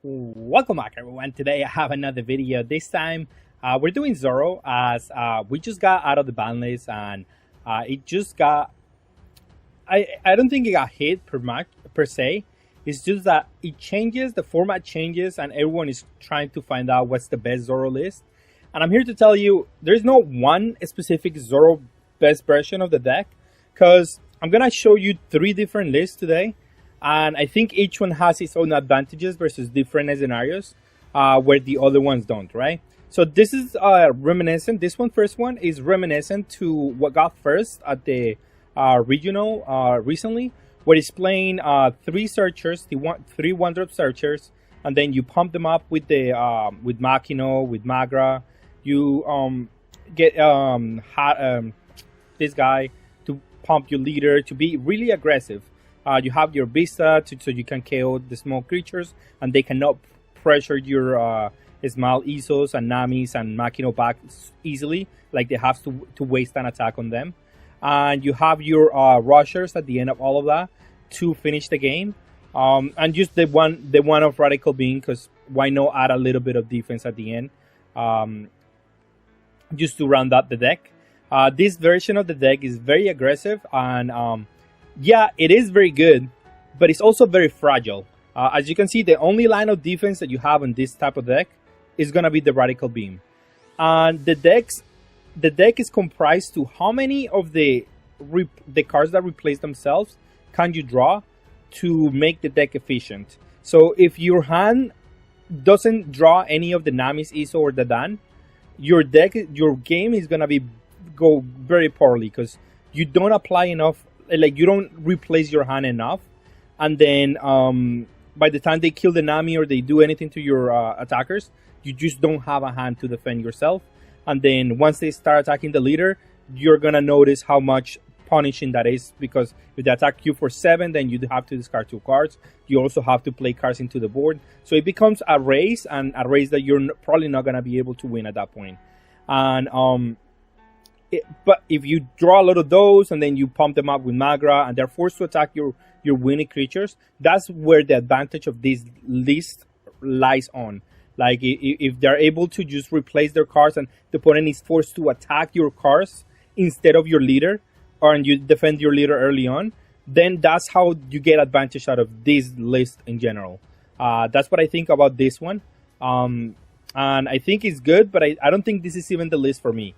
Welcome back, everyone. Today I have another video. This time we're doing Zoro as we just got out of the ban list, and it just got. I don't think it got hit per se. It's just that it changes, the format changes, and everyone is trying to find out what's the best Zoro list. And I'm here to tell you there's no one specific Zoro best version of the deck, because I'm gonna show you 3 different lists today. And I think each one has its own advantages versus different scenarios where the other ones don't, right? So this is reminiscent. This first one is reminiscent to what got first at the regional recently, where it's playing 3 searchers, 3 one-drop searchers, and then you pump them up with the with Makino, with Magra. You get this guy to pump your leader to be really aggressive. You have your Vista so you can KO the small creatures, and they cannot pressure your small Isos and Namis and Makino back easily, like they have to waste an attack on them. And you have your rushers at the end of all of that to finish the game. And just the one of Radical Being, because why not add a little bit of defense at the end, just to round up the deck. This version of the deck is very aggressive, and yeah, it is very good, but it's also very fragile. As you can see, the only line of defense that you have on this type of deck is going to be the Radical Beam. And the deck is comprised to how many of the cards that replace themselves can you draw to make the deck efficient. So if your hand doesn't draw any of the Namis, Iso, or the Dan, your game is going to go very poorly, because you don't apply enough. Like, you don't replace your hand enough, and then by the time they kill the Nami or they do anything to your attackers, you just don't have a hand to defend yourself. And then once they start attacking the leader, you're gonna notice how much punishing that is, because if they attack you for 7, then you have to discard 2 cards. You also have to play cards into the board, so it becomes a race, and a race that you're probably not gonna be able to win at that point. And but if you draw a lot of those and then you pump them up with Magra and they're forced to attack your winning creatures, that's where the advantage of this list lies on. Like, if they're able to just replace their cards and the opponent is forced to attack your cards instead of your leader, or you defend your leader early on, then that's how you get advantage out of this list in general. That's what I think about this one. And I think it's good, but I don't think this is even the list for me.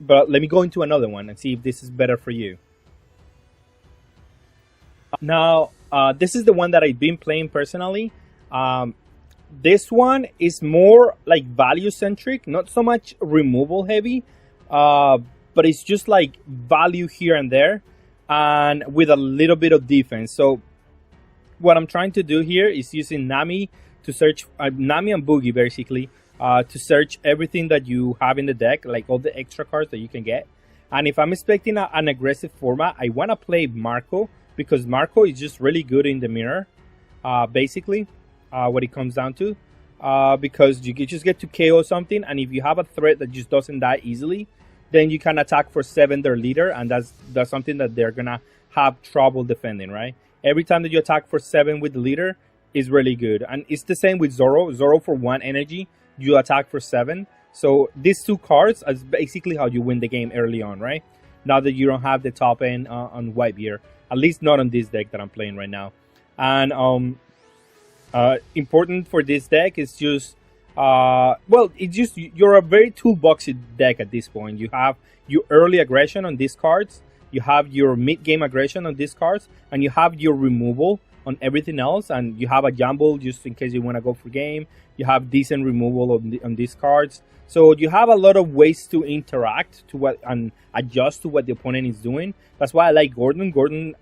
But let me go into another one and see if this is better for you. Now, this is the one that I've been playing personally. This one is more like value centric, not so much removal heavy, but it's just like value here and there, and with a little bit of defense. So what I'm trying to do here is using Nami to search, Nami and Boogie basically, to search everything that you have in the deck, like all the extra cards that you can get. And if I'm expecting an aggressive format, I want to play Marco, because Marco is just really good in the mirror, basically, what it comes down to. Because you just get to KO something, and if you have a threat that just doesn't die easily, then you can attack for 7 their leader, and that's something that they're going to have trouble defending, right? Every time that you attack for 7 with the leader is really good. And it's the same with Zoro. Zoro for 1 energy, you attack for 7. So these 2 cards is basically how you win the game early on, right? Now that you don't have the top end on white here, at least not on this deck that I'm playing right now. And important for this deck is just well, it's just you're a very toolboxy deck at this point. You have your early aggression on these cards, you have your mid-game aggression on these cards, and you have your removal on everything else, and you have a jumble just in case you want to go for game. You have decent removal on these cards, so you have a lot of ways to interact and adjust to what the opponent is doing. That's why I like Gordon. Gordon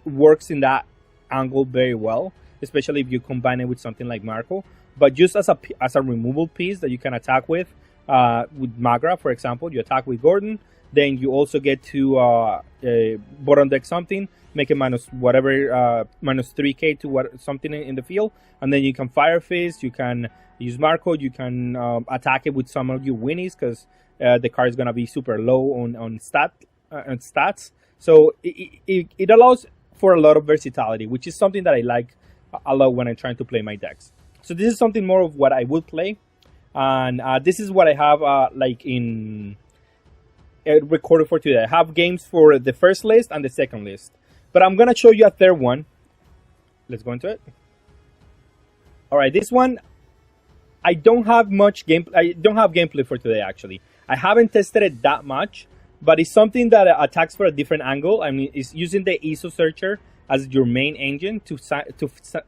works in that angle very well, especially if you combine it with something like Marco. But just as a removal piece that you can attack with Magra, for example, you attack with Gordon, then you also get to bottom deck something, make it minus whatever, minus 3k to something in the field, and then you can Fire Fist, you can use Marco, you can attack it with some of your winnies, because the card is going to be super low on stats. So it allows for a lot of versatility, which is something that I like a lot when I'm trying to play my decks. So this is something more of what I would play, and this is what I have like in recorded for today. I have games for the first list and the second list, but I'm gonna show you a third one. Let's go into it. All right, this one I don't have much game. I don't have gameplay for today. Actually, I haven't tested it that much, but it's something that attacks for a different angle. I mean, it's using the ISO searcher as your main engine to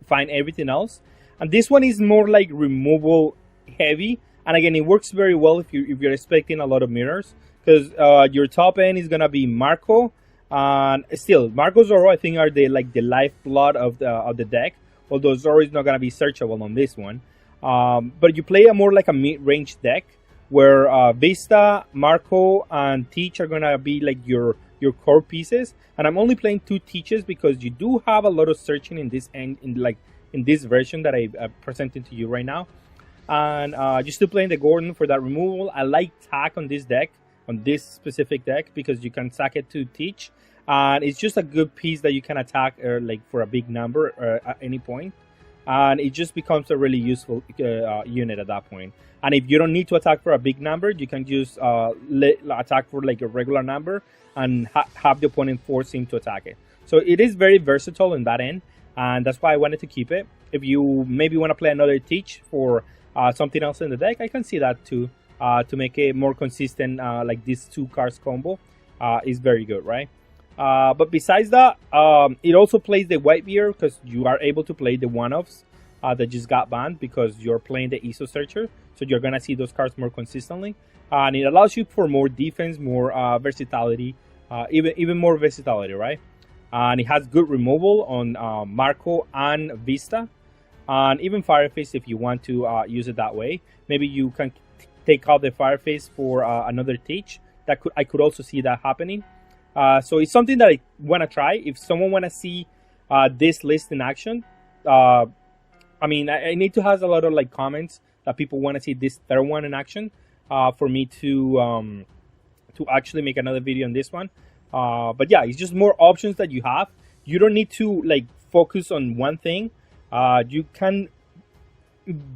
find everything else. And this one is more like removal heavy. And again, it works very well if you're expecting a lot of mirrors, because your top end is gonna be Marco, and still Marco, Zoro I think are the lifeblood of the deck. Although Zoro is not gonna be searchable on this one, but you play a more like a mid-range deck where Vista, Marco, and Teach are gonna be like your core pieces. And I'm only playing 2 Teaches because you do have a lot of searching in this in this version that I presented to you right now. And you're still playing the Gordon for that removal. I like Tack on this deck, on this specific deck, because you can sack it to Teach, and it's just a good piece that you can attack like for a big number at any point, and it just becomes a really useful unit at that point. And if you don't need to attack for a big number, you can just attack for like a regular number and have the opponent force him to attack it. So it is very versatile in that end, and that's why I wanted to keep it. If you maybe want to play another Teach for something else in the deck, I can see that too, to make it more consistent. Like this 2 cards combo is very good, right? But besides that, it also plays the Whitebeard, because you are able to play the one-offs that just got banned because you're playing the ISO searcher. So you're gonna see those cards more consistently, and it allows you for more defense, more versatility, even more versatility, right? And it has good removal on Marco and Vista, and even Fireface if you want to use it that way. Maybe you can take out the Fireface for another Teach. I could also see that happening. So it's something that I want to try. If someone want to see this list in action, I mean, I need to have a lot of like comments that people want to see this third one in action for me to actually make another video on this one. But yeah, it's just more options that you have. You don't need to like focus on one thing. You can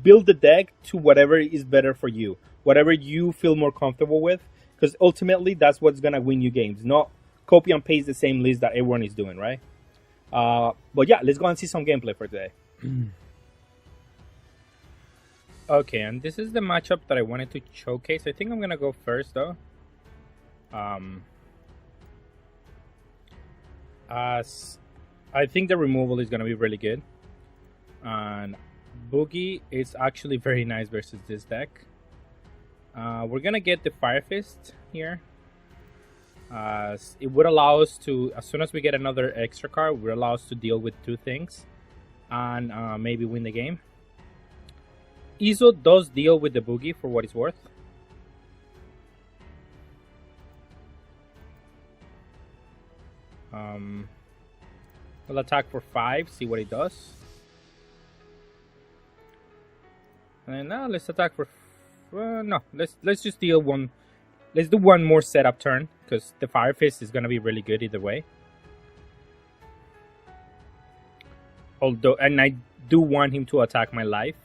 build the deck to whatever is better for you, whatever you feel more comfortable with, because ultimately that's what's gonna win you games, not copy and paste the same list that everyone is doing, right? But yeah, let's go and see some gameplay for today. Okay, and this is the matchup that I wanted to showcase. I think I'm gonna go first though. As I think the removal is gonna be really good, and Boogie is actually very nice versus this deck. We're gonna get the Fire Fist here. It would allow us to, as soon as we get another extra card, it would allow us to deal with 2 things and maybe win the game. Iso does deal with the Boogie for what it's worth. We'll attack for 5, see what it does. And now let's attack for no, let's just deal one. Let's do one more setup turn, because the Fire Fist is gonna be really good either way. Although, and I do want him to attack my life,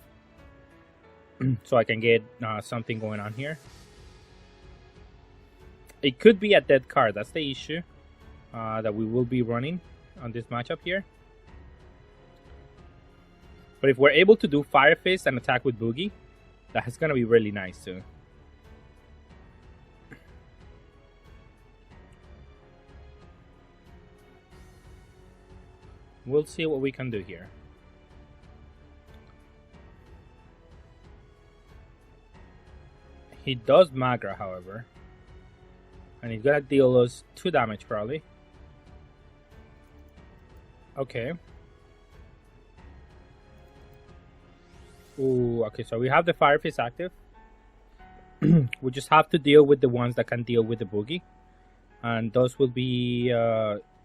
so I can get something going on here. It could be a dead card. That's the issue that we will be running on this matchup here. But if we're able to do Fire Fist and attack with Boogie, that's gonna be really nice too. We'll see what we can do here. He does Magra, however, and he's gonna deal us 2 damage probably. Okay. Ooh, okay, so we have the Fire Fist active. We just have to deal with the ones that can deal with the Boogie, and those will be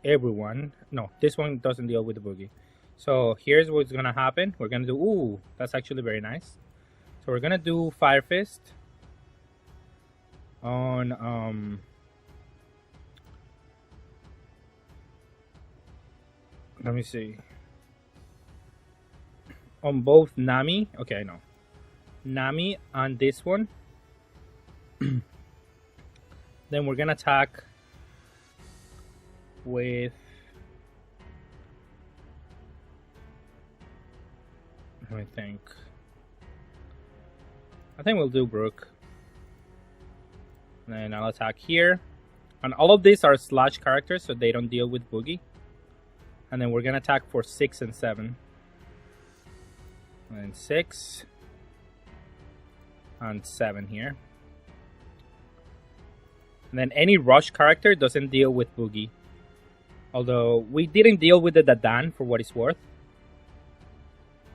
everyone. No, this one doesn't deal with the Boogie. So here's what's gonna happen. We're gonna do, ooh, that's actually very nice. So we're gonna do Fire Fist on let me see. on both Nami. Okay, no. Nami on this one. Then we're gonna attack with... Let me think. I think we'll do Brook. And then I'll attack here. And all of these are slash characters, so they don't deal with Boogie. And then we're gonna attack for 6 and 7. And 6 and 7 here. And then any rush character doesn't deal with Boogie. Although we didn't deal with the Dadan for what it's worth.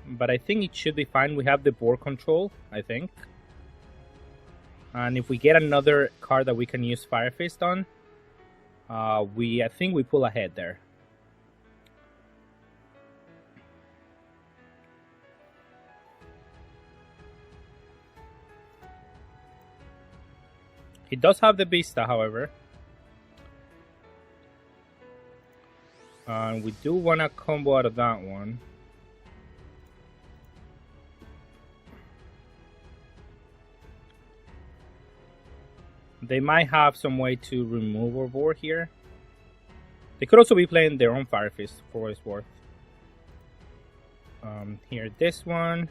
But I think it should be fine. We have the board control, I think. And if we get another card that we can use Fire Fist on, I think we pull ahead there. He does have the Vista, however. And we do want to combo out of that one. They might have some way to remove our board here. They could also be playing their own Fire Fist for what it's worth. Here, this one.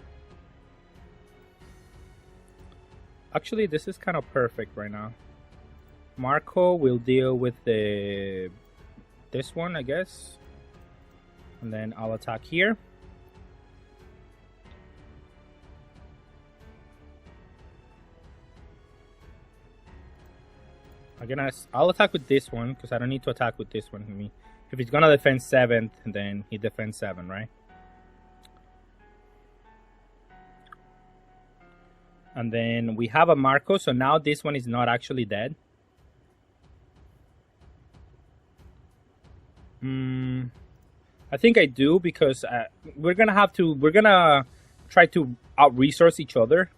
Actually, this is kind of perfect right now. Marco will deal with this one, I guess. And then I'll attack here. I'll attack with this one because I don't need to attack with this one. I mean, if he's gonna defend 7th, then he defends 7, right? And then we have a Marco, so now this one is not actually dead. I think I do because we're gonna try to out-resource each other.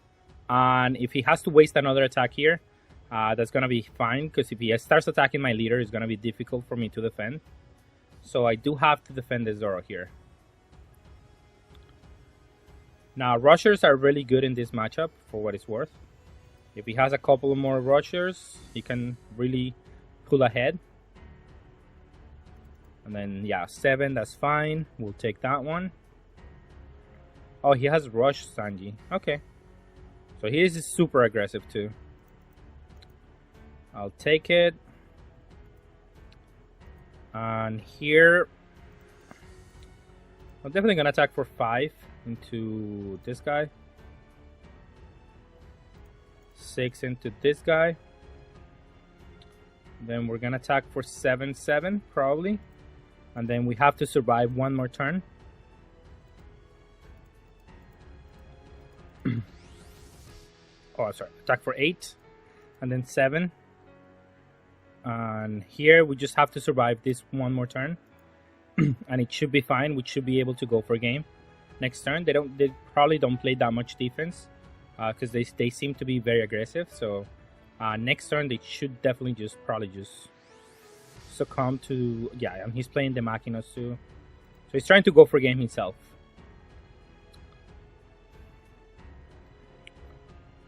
And if he has to waste another attack here, that's gonna be fine, because if he starts attacking my leader, it's gonna be difficult for me to defend. So I do have to defend the Zoro here. Now, rushers are really good in this matchup for what it's worth. If he has a couple more rushers, he can really pull ahead. And then, yeah, 7, that's fine. We'll take that one. Oh, he has rush Sanji. Okay. So he is super aggressive too. I'll take it. And here, I'm definitely going to attack for 5 into this guy. 6 into this guy. Then we're going to attack for 7/7 probably. And then we have to survive one more turn. Oh, sorry. Attack for 8. And then 7. And here we just have to survive this one more turn. And it should be fine. We should be able to go for a game. Next turn, they probably don't play that much defense. Because they seem to be very aggressive. So next turn they should definitely probably just succumb to, yeah, and he's playing the Machinas too. So he's trying to go for a game himself.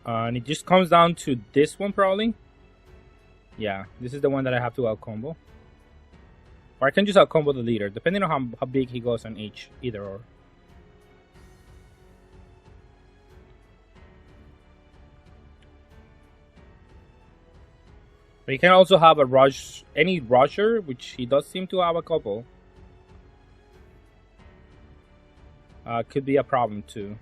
And it just comes down to this one probably. Yeah, this is the one that I have to out-combo. Or I can just out-combo the leader, depending on how big he goes on each, either or. But he can also have a rush, any rusher, which he does seem to have a couple. Could be a problem too.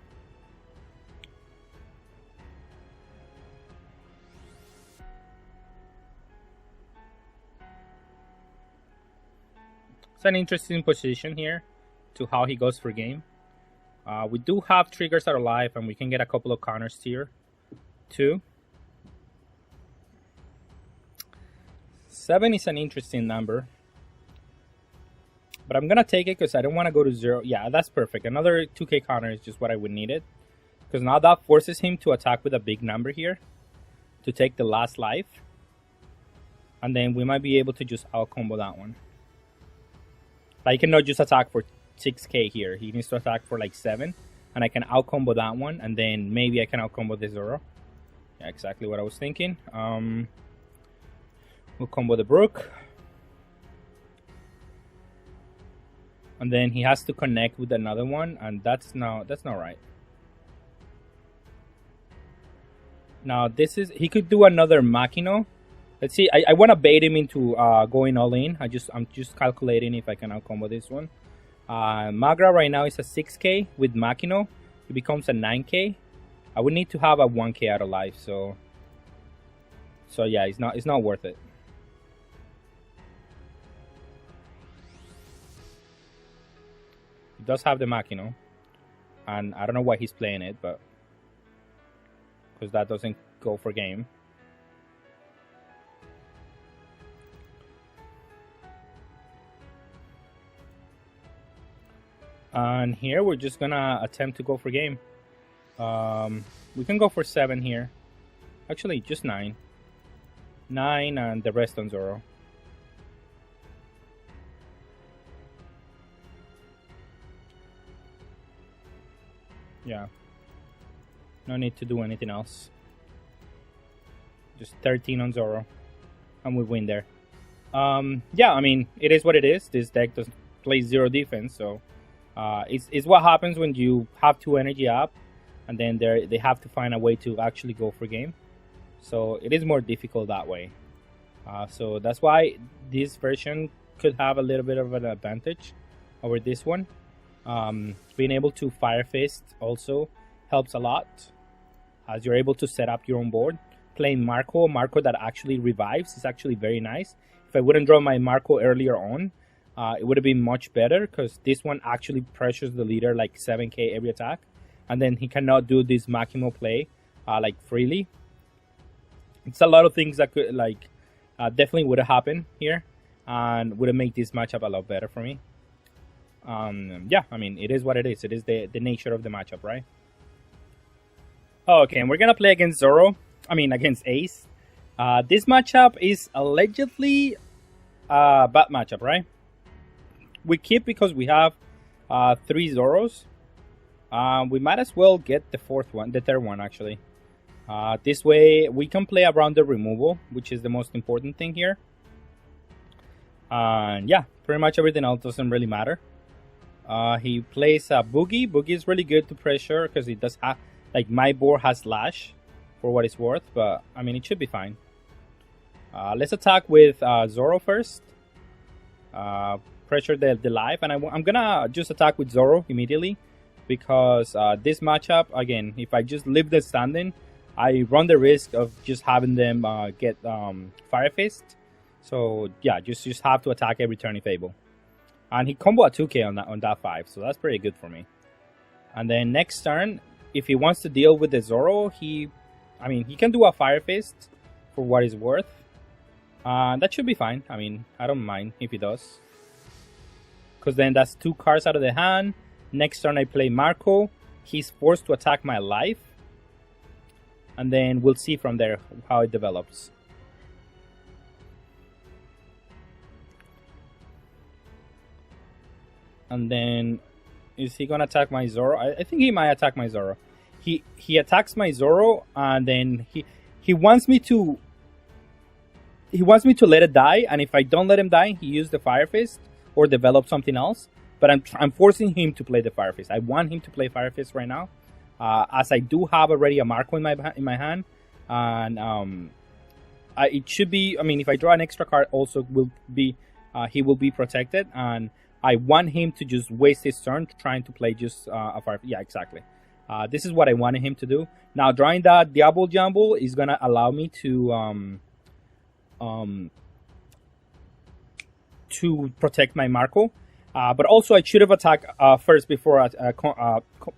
It's an interesting position here to how he goes for game. We do have triggers that are live, and we can get a couple of counters here too. 7 is an interesting number. But I'm going to take it because I don't want to go to 0. Yeah, that's perfect. Another 2k counter is just what I would need it. Because now that forces him to attack with a big number here. To take the last life. And then we might be able to just out-combo that one. But he cannot just attack for 6k here. He needs to attack for like 7. and I can out-combo that one, and then maybe I can out-combo the Zoro. Yeah, exactly what I was thinking. We'll combo the Brook. And then he has to connect with another one, and that's not right. Now this is, he could do another Makino. Let's see. I want to bait him into going all in. I'm just calculating if I can out combo this one. Magra right now is a 6k with Makino. It becomes a 9k. I would need to have a 1k out of life. So yeah, it's not worth it. He does have the Makino, and I don't know why he's playing it, but because that doesn't go for game. And here we're just gonna attempt to go for game. We can go for 7 here. Actually, just 9. 9 and the rest on Zoro. Yeah. No need to do anything else. Just 13 on Zoro. And we win there. Yeah, I mean, it is what it is. This deck does play 0 defense, so it's what happens when you have 2 energy up, and then they have to find a way to actually go for game. So it is more difficult that way. So that's why this version could have a little bit of an advantage over this one. Being able to Fire Fist also helps a lot, as you're able to set up your own board. Playing Marco that actually revives is actually very nice. If I wouldn't draw my Marco earlier on, it would have been much better, because this one actually pressures the leader like 7k every attack, and then he cannot do this Makimo play like freely. It's a lot of things that could definitely would have happened here, and would have made this matchup a lot better for me. Yeah, I mean, it is what it is. It is the nature of the matchup, right? Okay, and we're gonna play against Zoro. I mean, against Ace. This matchup is allegedly a bad matchup, right? We keep because we have 3 Zoros. We might as well get the third one actually. This way we can play around the removal, which is the most important thing here. Yeah, pretty much everything else doesn't really matter. He plays a Boogie. Boogie is really good to pressure because it does have, like, my board has Lash for what it's worth, but I mean, it should be fine. Let's attack with Zoro first. Pressure the life, and I'm gonna just attack with Zoro immediately, because this matchup, again, if I just leave the standing, I run the risk of just having them get Fire Fist. So yeah, just have to attack every turn if able. And he combo a 2k on that 5, so that's pretty good for me. And then next turn, if he wants to deal with the Zoro, he can do a Fire Fist for what it's worth. That should be fine. I mean, I don't mind if he does, because then that's 2 cards out of the hand. Next turn I play Marco. He's forced to attack my life, and then we'll see from there how it develops. And then, is he gonna attack my Zoro? I think he might attack my Zoro. He attacks my Zoro, and then he wants me to let it die. And if I don't let him die, he uses the Fire Fist or develop something else. But I'm forcing him to play the Fire Fist. I want him to play Fire Fist right now, as I do have already a Marco in my hand, and it should be. I mean, if I draw an extra card, also will be he will be protected, and I want him to just waste his turn trying to play just a Fire. Yeah, exactly. This is what I wanted him to do. Now, drawing that Diablo Jumble is gonna allow me to protect my Marco. But also, I should have attacked first before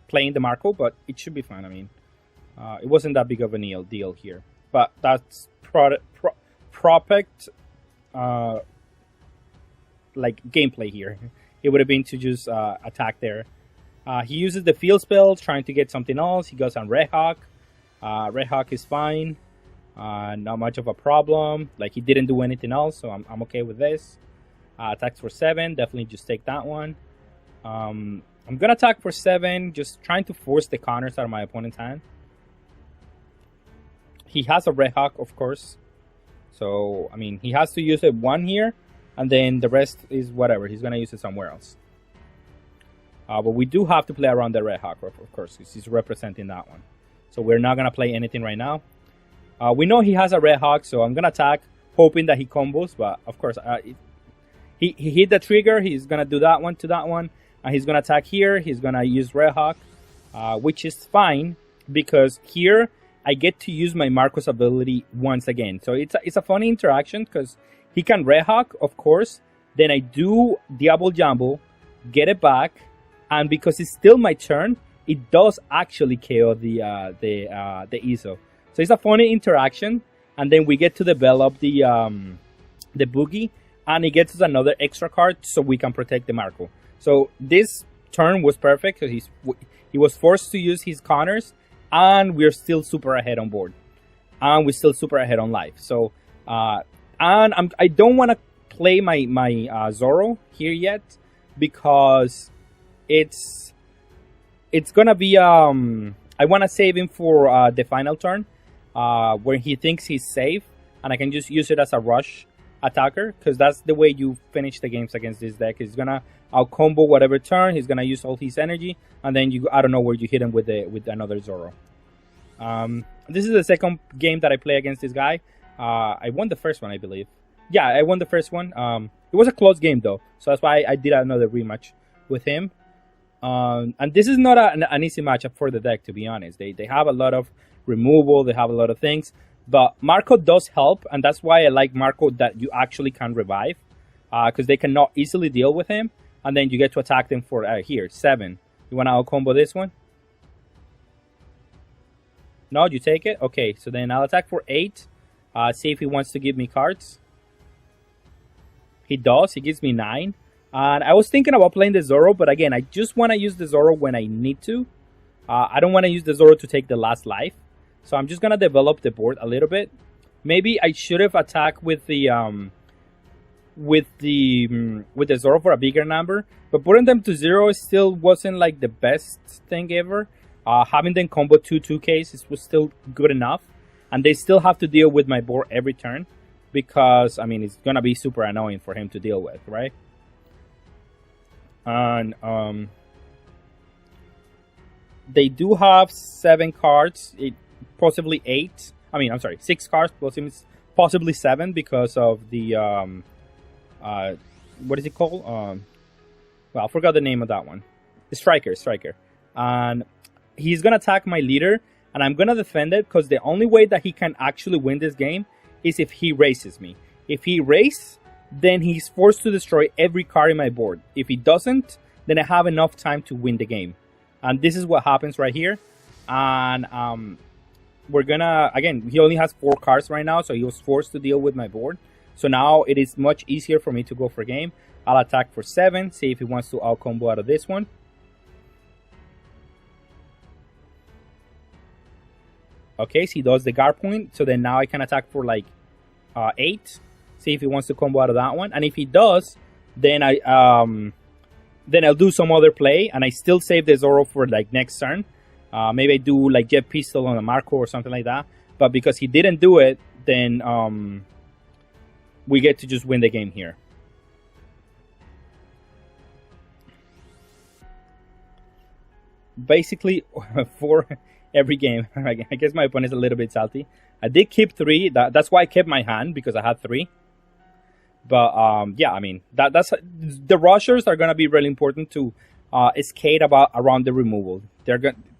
playing the Marco, but it should be fine. I mean, it wasn't that big of a deal here. But that's perfect like gameplay here. It would have been to just attack there. He uses the field spell, trying to get something else. He goes on Red Hawk. Red Hawk is fine. Not much of a problem. Like, he didn't do anything else, so I'm okay with this. Attacks for 7. Definitely just take that one. And I'm gonna attack for 7, just trying to force the counters out of my opponent's hand. He has a Red Hawk, of course. So, I mean, he has to use it 1 here, and then the rest is whatever. He's gonna use it somewhere else. But we do have to play around the Red Hawk, of course, because he's representing that one. So we're not gonna play anything right now. We know he has a Red Hawk, so I'm gonna attack, hoping that he combos. But of course, he hit the trigger. He's gonna do that one to that one, and he's gonna attack here. He's gonna use Red Hawk, which is fine because here I get to use my Marco's ability once again. So it's a funny interaction because he can Red Hawk, of course. Then I do Diablo Jumbo, get it back, and because it's still my turn, it does actually KO the ISO. So it's a funny interaction, and then we get to develop the boogie, and it gets us another extra card so we can protect the Marco. So this turn was perfect because he was forced to use his counters, and we're still super ahead on board, and we're still super ahead on life. So and I don't want to play my Zoro here yet because it's gonna be I want to save him for the final turn where he thinks he's safe, and I can just use it as a rush attacker because that's the way you finish the games against this deck. He's gonna out combo whatever turn. He's gonna use all his energy, and then I don't know where you hit him with another Zoro. This is the second game that I play against this guy. I won the first one, I believe. Yeah, I won the first one. It was a close game though, so that's why I did another rematch with him. And this is not an easy matchup for the deck, to be honest. They have a lot of removal, they have a lot of things, but Marco does help, and that's why I like Marco that you actually can revive, because they cannot easily deal with him, and then you get to attack them for here 7. You want to out combo this one? No, you take it. Okay, so then I'll attack for 8. See if he wants to give me cards. He does. He gives me 9. And I was thinking about playing the Zoro, but again, I just want to use the Zoro when I need to. I don't want to use the Zoro to take the last life. So I'm just going to develop the board a little bit. Maybe I should have attacked with the Zoro for a bigger number. But putting them to 0 still wasn't like the best thing ever. Having them combo 2/2Ks was still good enough. And they still have to deal with my board every turn. Because, I mean, it's going to be super annoying for him to deal with, right? And they do have 7 cards, possibly 8. I mean, I'm sorry, 6 cards, possibly 7 because of the what is it called? Well, I forgot the name of that one. The Striker. And he's gonna attack my leader, and I'm gonna defend it because the only way that he can actually win this game is if he races me. If he races, then he's forced to destroy every card in my board. If he doesn't, then I have enough time to win the game. And this is what happens right here. And we're gonna, again, he only has 4 cards right now, so he was forced to deal with my board. So now it is much easier for me to go for game. I'll attack for 7, see if he wants to out combo out of this one. Okay, so he does the guard point, so then now I can attack for like 8. See if he wants to combo out of that one, and if he does, then I'll do some other play, and I still save the Zoro for like next turn. Maybe I do like Jet Pistol on a Marco or something like that. But because he didn't do it, then we get to just win the game here. Basically, for every game, I guess my opponent is a little bit salty. I did keep 3. That's why I kept my hand, because I had 3. But yeah, I mean that's the rushers are gonna be really important to skate around the removal.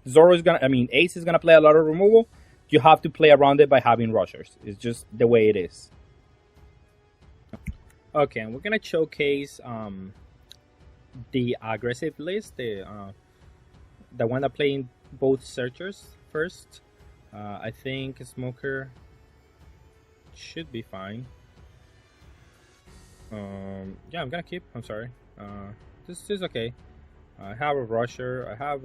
Zoro is gonna, I mean, Ace is gonna play a lot of removal. You have to play around it by having rushers. It's just the way it is. Okay, and we're gonna showcase the aggressive list, the one that playing both searchers first. I think Smoker should be fine. Yeah, I'm gonna keep. I'm sorry. This is okay. I have a rusher. I have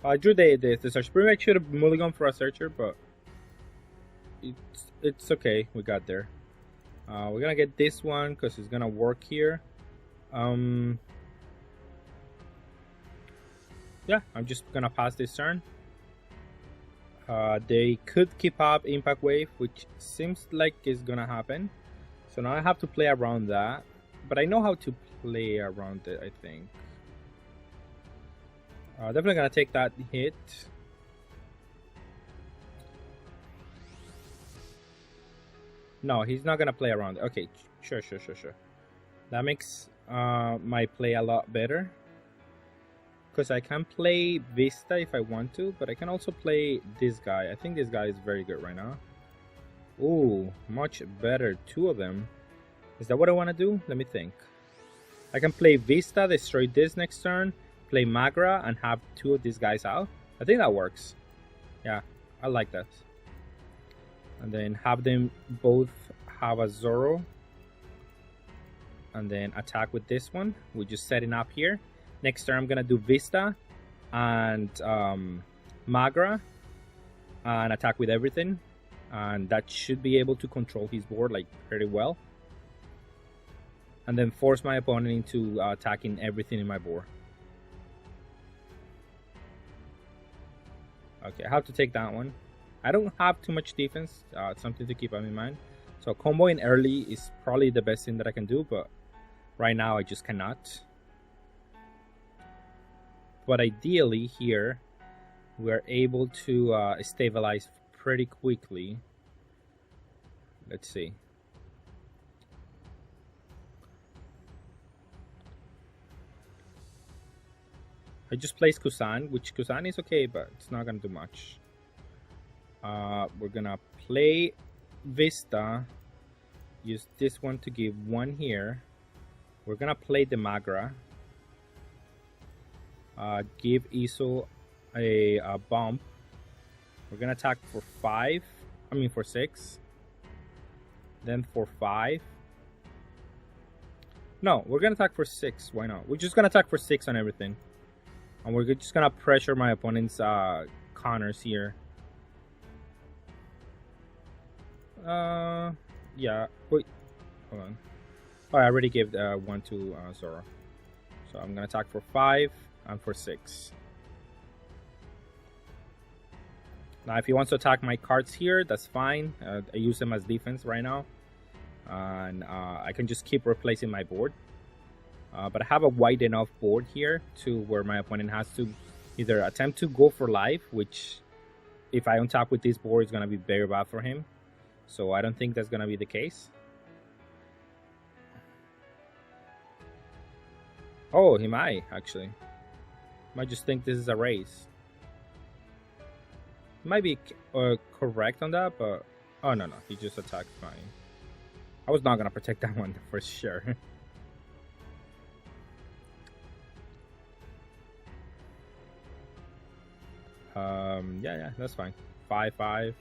I drew the search. Pretty much should have mulligan for a searcher, but it's okay. We got there. We're gonna get this one because it's gonna work here. yeah, I'm just gonna pass this turn. They could keep up Impact Wave, which seems like is gonna happen. So now I have to play around that. But I know how to play around it, I think. Definitely gonna take that hit. No, he's not gonna play around it. Okay, sure. That makes my play a lot better. Because I can play Vista if I want to, but I can also play this guy. I think this guy is very good right now. Ooh, much better. Two of them. Is that what I want to do? Let me think. I can play Vista, destroy this next turn, play Magra, and have two of these guys out. I think that works. Yeah, I like that. And then have them both have a Zoro. And then attack with this one. We're just setting up here. Next turn, I'm going to do Vista and Magra and attack with everything. And that should be able to control his board like pretty well. And then force my opponent into attacking everything in my board. Okay, I have to take that one. I don't have too much defense. It's something to keep in mind. So comboing early is probably the best thing that I can do. But right now, I just cannot. But ideally here, we're able to stabilize pretty quickly. Let's see. I just placed Kusan, which Kusan is okay, but it's not going to do much. We're going to play Vista. Use this one to give one here. We're going to play the Magra. Give Iso a bump. We're gonna attack for 5. I mean for 6. Then for 5. No, we're gonna attack for 6. Why not? We're just gonna attack for 6 on everything. And we're just gonna pressure my opponent's counters here. Yeah. Wait. Hold on. Oh, I already gave one to Zoro. So I'm gonna attack for 5. And for 6. Now, if he wants to attack my cards here, that's fine. I use them as defense right now. And I can just keep replacing my board. But I have a wide enough board here to where my opponent has to either attempt to go for life, which if I untap with this board is going to be very bad for him. So I don't think that's going to be the case. Oh, he might, actually. Might just think this is a race. Might be correct on that, but oh no, he just attacked fine. I was not gonna protect that one for sure. Yeah, that's fine. 5/5.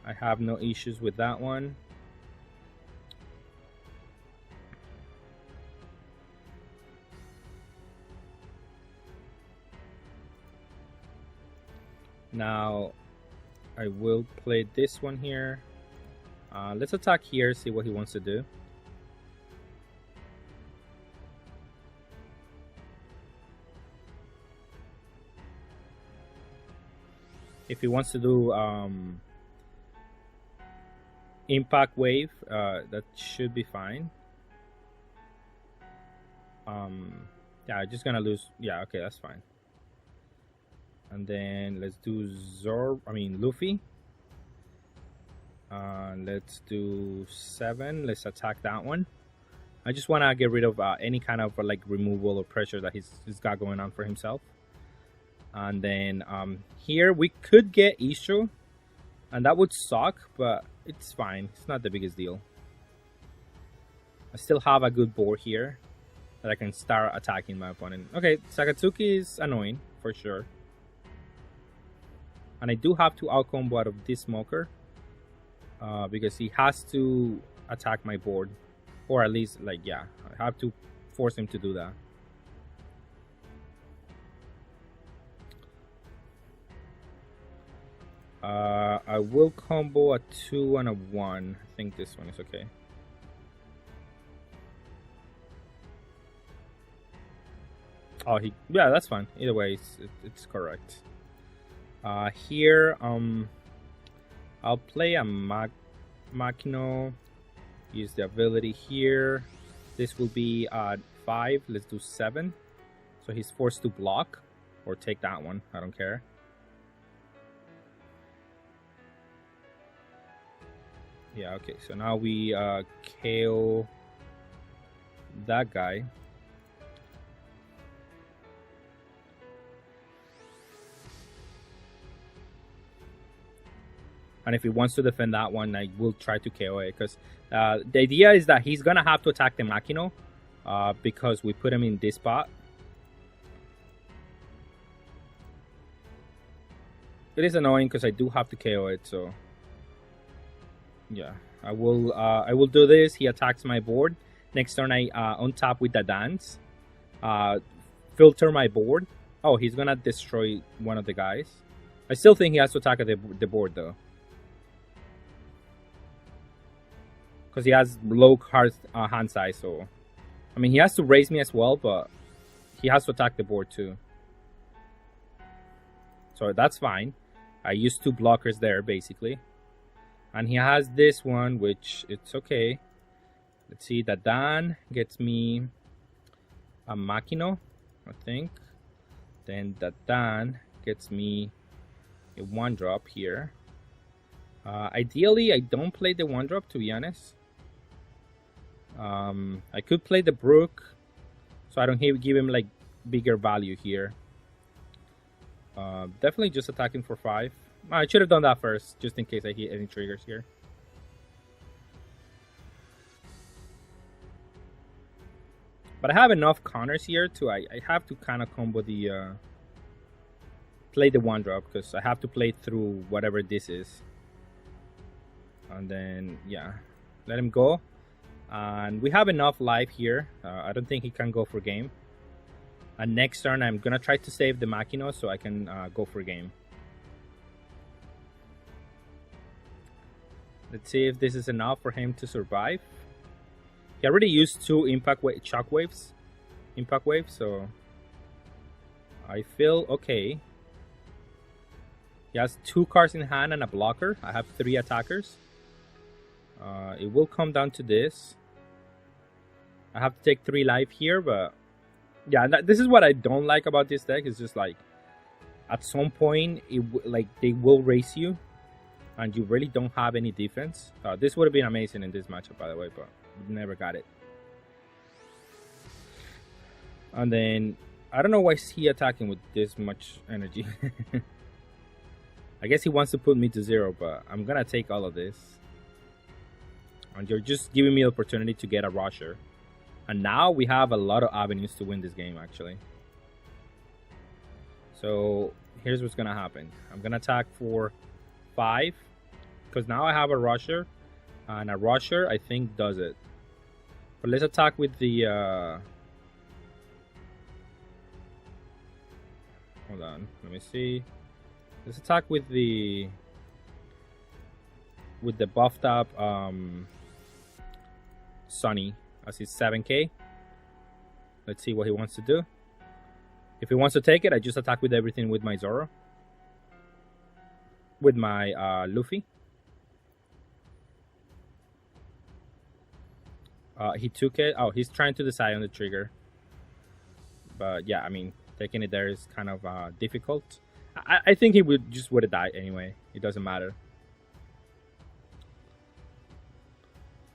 I have no issues with that one. Now, I will play this one here. Let's attack here, see what he wants to do. If he wants to do Impact Wave, that should be fine. Yeah, I'm just gonna lose. Yeah, okay, that's fine. And then let's do Luffy. Let's do 7. Let's attack that one. I just want to get rid of any kind of like removal or pressure that he's got going on for himself. And then here we could get Isho, and that would suck, but it's fine. It's not the biggest deal. I still have a good board here that I can start attacking my opponent. Okay, Sakatsuki is annoying for sure. And I do have to out-combo out of this smoker because he has to attack my board. Or at least, like, yeah, I have to force him to do that. I will combo a 2 and a 1. I think this one is okay. Oh, yeah, that's fine. Either way, it's correct. Here, I'll play a Machino. Use the ability here. This will be 5. Let's do 7. So he's forced to block or take that one. I don't care. Yeah, okay. So now we KO that guy. And if he wants to defend that one, I will try to KO it. Because the idea is that he's going to have to attack the Machino. Because we put him in this spot. It is annoying because I do have to KO it. So yeah, I will do this. He attacks my board. Next turn I untap with the dance. Filter my board. Oh, he's going to destroy one of the guys. I still think he has to attack the board though. Because he has low hand size, so I mean he has to raise me as well, but he has to attack the board too. So that's fine. I used 2 blockers there basically. And he has this one, which it's okay. Let's see, the Dan gets me a Machino, I think. Then the Dan gets me a 1-drop here. Ideally, I don't play the 1-drop, to be honest. I could play the Brook, so I don't give him like bigger value here. Definitely just attacking for 5. I should have done that first, just in case I hit any triggers here. But I have enough counters here to I have to kind of combo the play the 1-drop, because I have to play through whatever this is. And then yeah, let him go. And we have enough life here. I don't think he can go for game. And next turn I'm gonna try to save the Machino so I can go for game. Let's see if this is enough for him to survive. He already used 2 impact waves, so I feel okay. He has 2 cards in hand and a blocker. I have 3 attackers. It will come down to this. I have to take 3 life here, but yeah, this is what I don't like about this deck. It's just like at some point, they will race you, and you really don't have any defense. This would have been amazing in this matchup, by the way, but never got it. And then I don't know why is he attacking with this much energy. I guess he wants to put me to 0, but I'm gonna take all of this. And you're just giving me the opportunity to get a rusher. And now we have a lot of avenues to win this game, actually. So here's what's gonna happen. I'm gonna attack for 5, because now I have a rusher, and a rusher I think does it. But let's attack with the hold on, let me see. Let's attack with the buffed up Sunny, as his 7k. Let's see what he wants to do. If he wants to take it, I just attack with everything with my Zoro. With my Luffy. He took it. Oh, he's trying to decide on the trigger. But yeah, I mean, taking it there is kind of difficult. I think he would have died anyway. It doesn't matter.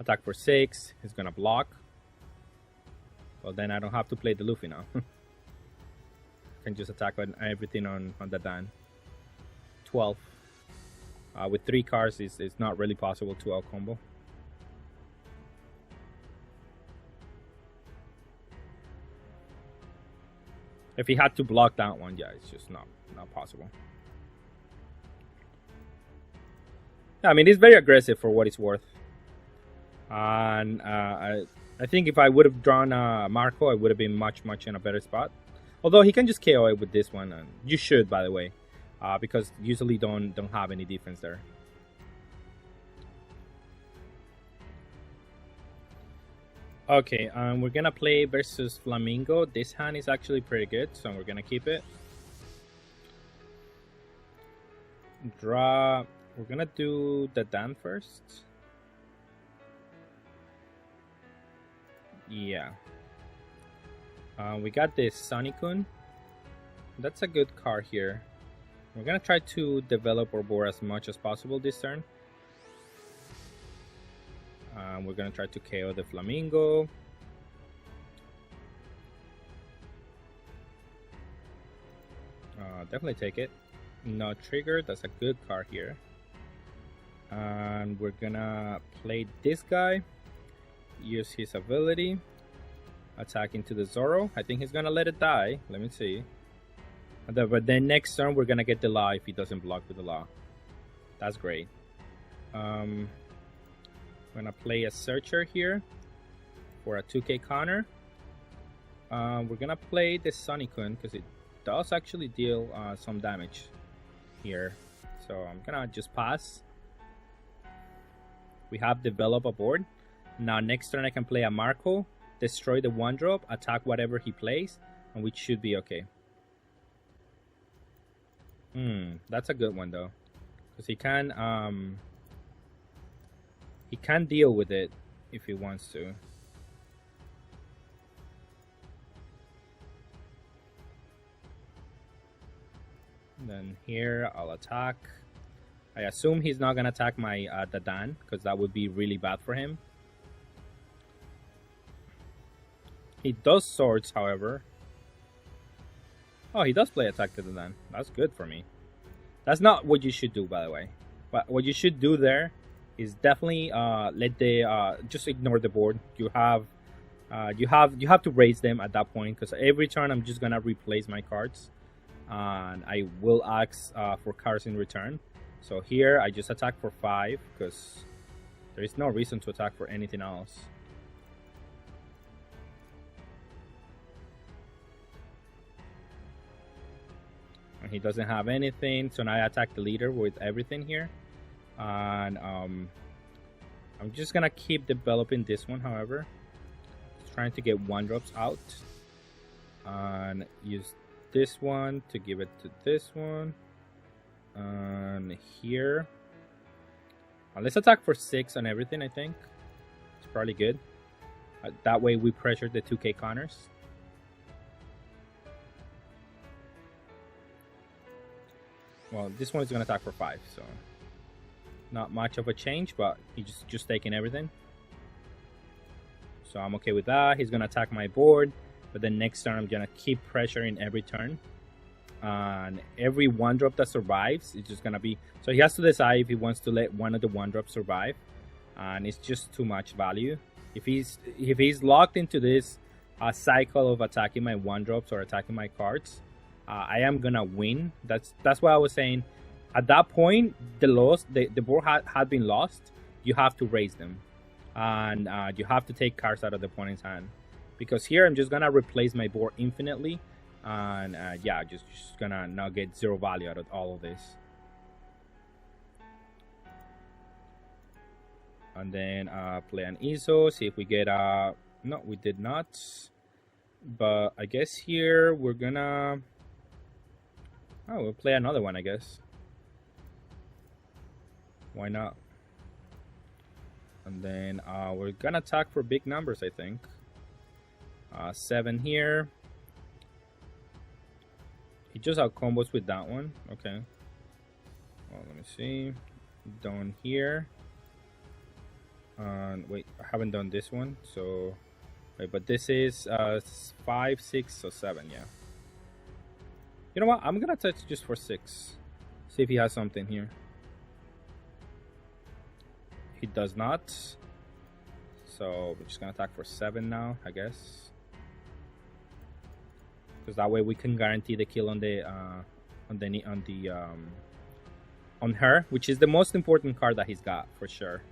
Attack for 6. He's gonna block. Well, then I don't have to play the Luffy now. I can just attack on everything on the Dan. 12. With 3 cards, it's not really possible to out combo. If he had to block that one, yeah, it's just not possible. I mean, it's very aggressive for what it's worth. And I think if I would have drawn Marco, I would have been much in a better spot. Although he can just KO it with this one, and you should, by the way, because usually don't have any defense there. Okay, we're gonna play versus Flamingo. This hand is actually pretty good, so we're gonna keep it. Draw. We're gonna do the Dan first. Yeah. We got this Sunny-kun. That's a good card here. We're gonna try to develop our board as much as possible this turn. We're gonna try to KO the Flamingo. Definitely take it. No trigger. That's a good card here. And we're gonna play this guy. Use his ability. Attack into the Zoro. I think he's gonna let it die. Let me see. But then next turn we're gonna get the law if he doesn't block with the law. That's great. I'm gonna play a Searcher here for a 2k counter. We're gonna play the Sunny-kun because it does actually deal some damage here. So I'm gonna just pass. We have developed a board. Now next turn I can play a Marco, destroy the 1-drop, attack whatever he plays, and we should be okay. That's a good one though, because he can deal with it if he wants to. Then here I'll attack. I assume he's not gonna attack my Dadan, because that would be really bad for him. He does swords, however. Oh, he does play attack to Dadan. That's good for me. That's not what you should do, by the way. But what you should do there is definitely let the just ignore the board. You have to raise them at that point, because every turn I'm just gonna replace my cards, and I will ask for cards in return. So here I just attack for 5 because there is no reason to attack for anything else. And he doesn't have anything, so now I attack the leader with everything here. And I'm just gonna keep developing this one, however. Just trying to get 1-drops out. And use this one to give it to this one. And here. Let's attack for 6 on everything, I think. It's probably good. That way we pressure the 2k counters. Well, this one is going to attack for 5, so not much of a change, but he's just taking everything. So I'm okay with that. He's going to attack my board, but then next turn I'm going to keep pressuring every turn. And every 1-drop that survives is just going to be... So he has to decide if he wants to let one of the 1-drops survive. And it's just too much value. If he's locked into this cycle of attacking my 1-drops or attacking my cards, I am gonna win. That's what I was saying. At that point, the board had been lost. You have to raise them, and you have to take cards out of the opponent's hand, because here I'm just gonna replace my board infinitely, and yeah, just gonna now get 0 value out of all of this. And then play an ISO, see if we get no, we did not, but I guess here we're gonna we'll play another one, I guess. Why not? And then we're gonna attack for big numbers, I think. 7 here. He just out combos with that one. Okay. Well, let me see. Down here. Wait, I haven't done this one. So, wait, but this is 5, 6, or 7. Yeah. You know what? I'm gonna touch just for 6. See if he has something here. He does not. So we're just gonna attack for 7 now, I guess. Because that way we can guarantee the kill on her, which is the most important card that he's got for sure.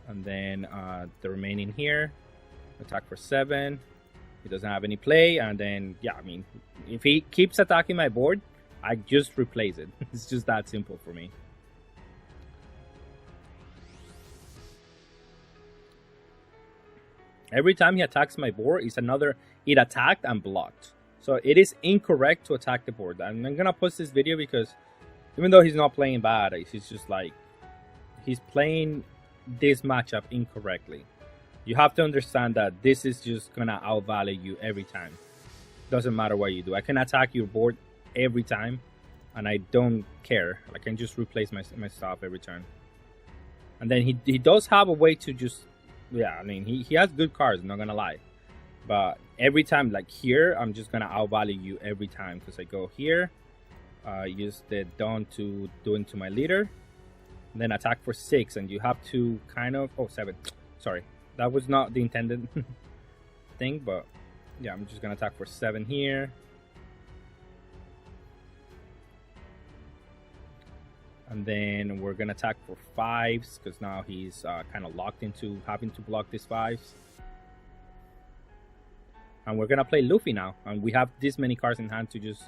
And then the remaining here, attack for 7. He doesn't have any play, and then yeah, I mean, if he keeps attacking my board, I just replace it. It's just that simple for me. Every time he attacks my board, it attacked and blocked. So it is incorrect to attack the board. And I'm gonna post this video because even though he's not playing bad, he's just like, he's playing this matchup incorrectly. You have to understand that this is just gonna outvalue you every time. Doesn't matter what you do. I can attack your board every time, and I don't care. I can just replace my stuff every turn. And then he does have a way to just, yeah, I mean, he has good cards, I'm not gonna lie. But every time, like here, I'm just gonna outvalue you every time because I go here, use the Dawn to do into my leader, and then attack for 6, and you have to kind of, oh, 7. Sorry, that was not the intended thing, but yeah, I'm just gonna attack for 7 here. And then we're gonna attack for 5s because now he's kind of locked into having to block these 5s. And we're gonna play Luffy now, and we have this many cards in hand to just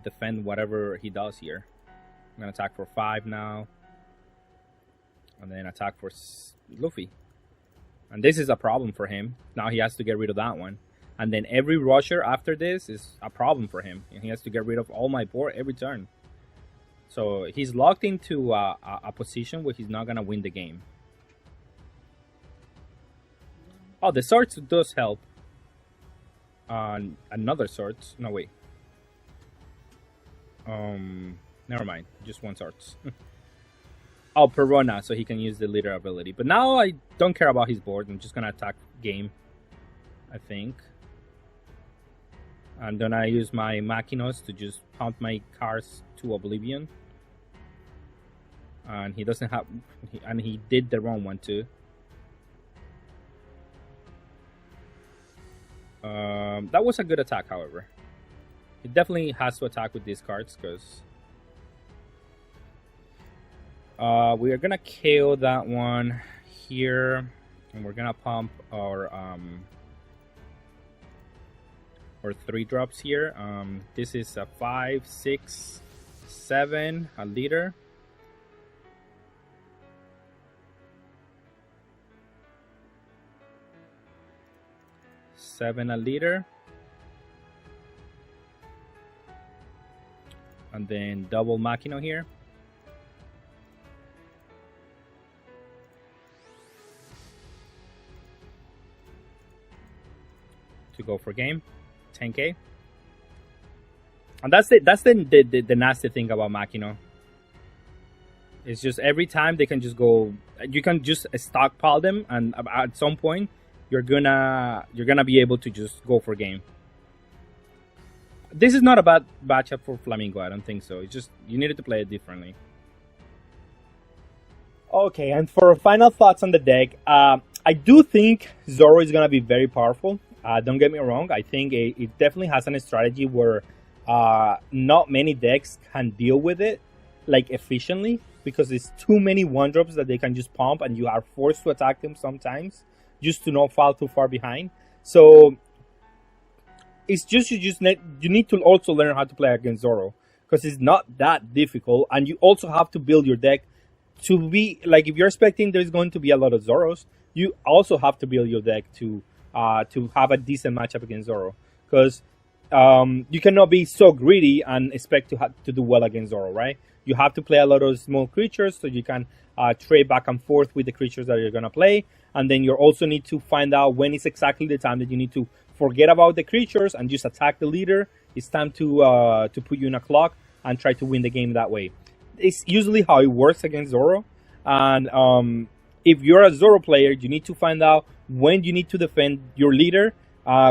defend whatever he does here. I'm gonna attack for 5 now, and then attack for Luffy. And this is a problem for him. Now he has to get rid of that one. And then every rusher after this is a problem for him. And he has to get rid of all my board every turn. So he's locked into a position where he's not going to win the game. Oh, the swords does help. Another swords. No, wait. Never mind. Just one swords. Oh, Perona, so he can use the leader ability. But now I don't care about his board. I'm just going to attack game, I think. And then I use my Machinos to just pump my cards to oblivion. And he doesn't have... And he did the wrong one too. That was a good attack, however. He definitely has to attack with these cards because... we are gonna KO that one here, and we're gonna pump our 3 drops here. This is a 5, 6, 7, a leader. A leader, and then double Machino here. To go for game, 10k. And that's the nasty thing about Machino. It's just every time they can just go, you can just stockpile them, and at some point you're gonna be able to just go for game. This is not a bad matchup for Flamingo, I don't think so. It's just you needed to play it differently. Okay, and for final thoughts on the deck, I do think Zoro is gonna be very powerful. Don't get me wrong, I think it definitely has a strategy where not many decks can deal with it like efficiently, because it's too many 1-drops that they can just pump and you are forced to attack them sometimes just to not fall too far behind. So it's just you need to also learn how to play against Zoro, because it's not that difficult, and you also have to build your deck to be like, if you're expecting there's going to be a lot of Zoros, you also have to build your deck to have a decent matchup against Zoro, because you cannot be so greedy and expect to do well against Zoro, right? You have to play a lot of small creatures so you can trade back and forth with the creatures that you're going to play. And then you also need to find out when is exactly the time that you need to forget about the creatures and just attack the leader. It's time to put you in a clock and try to win the game that way. It's usually how it works against Zoro. And if you're a Zoro player, you need to find out when you need to defend your leader,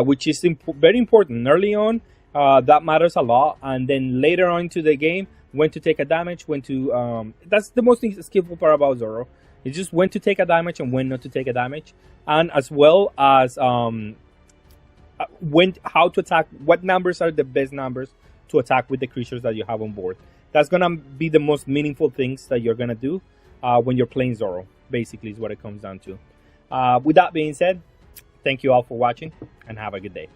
which is very important. Early on, that matters a lot. And then later on into the game, when to take a damage, when to... that's the most skillful part about Zoro. It's just when to take a damage and when not to take a damage. And as well as how to attack, what numbers are the best numbers to attack with the creatures that you have on board. That's going to be the most meaningful things that you're going to do when you're playing Zoro, basically, is what it comes down to. With that being said, thank you all for watching, and have a good day.